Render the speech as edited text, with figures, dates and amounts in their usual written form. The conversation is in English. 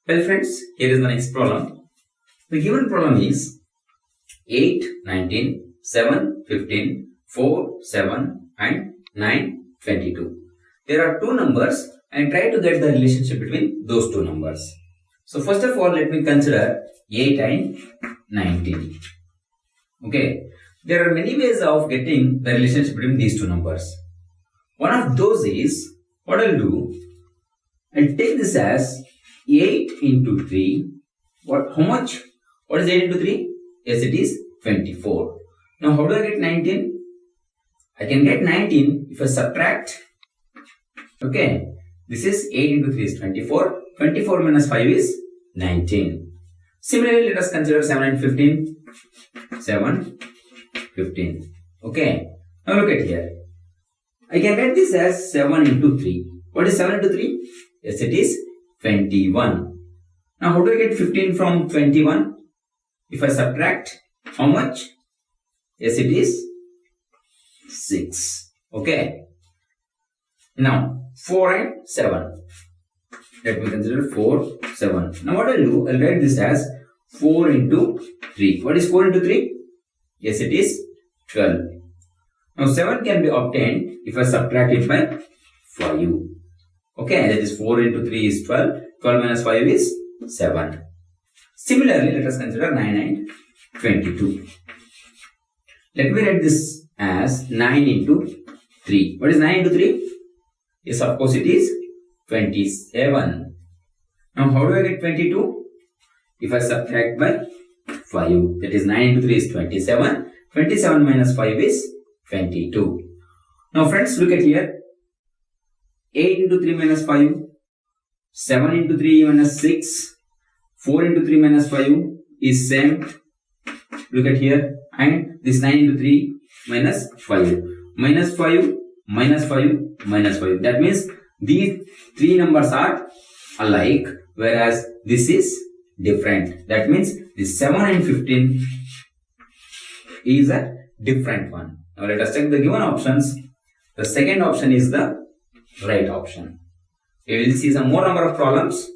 Well friends, here is the next problem. The given problem is 8, 19, 7, 15, 4, 7 and 9, 22. There are two numbers and try to get the relationship between those two numbers. So first of all, let me consider 8 and 19. Okay, there are many ways of getting the relationship between these two numbers. One of those is, what I'll do, I'll take this as 8 into 3. How much? What is 8 into 3? Yes, it is 24. Now, how do I get 19? I can get 19 if I subtract. Okay, this is 8 into 3 is 24. 24 minus 5 is 19. Similarly, let us consider 7 and 15. 7, 15. Okay, now look at here. I can get this as 7 into 3. What is 7 into 3? Yes, it is 21. Now, how do I get 15 from 21? If I subtract, how much? Yes, it is 6. Okay. Now, 4 and 7. Let me consider 4, 7. Now, what I'll do, I'll write this as 4 into 3. What is 4 into 3? Yes, it is 12. Now, 7 can be obtained if I subtract it by 5. Okay, that is 4 into 3 is 12. 12 minus 5 is 7. Similarly, let us consider 9 and 22. Let me write this as 9 into 3. What is 9 into 3? Yes, of course, it is 27. Now, how do I get 22? If I subtract by 5. That is 9 into 3 is 27. 27 minus 5 is 22. Now, friends, look at here. 8 into 3 minus 5. 7 into 3 minus 6. 4 into 3 minus 5 is same. Look at here. And this 9 into 3 minus 5. Minus 5, minus 5, minus 5. That means these three numbers are alike, whereas this is different. That means this 7 and 15 is a different one. Now let us check the given options. The second option is the right option. We will see some more number of problems.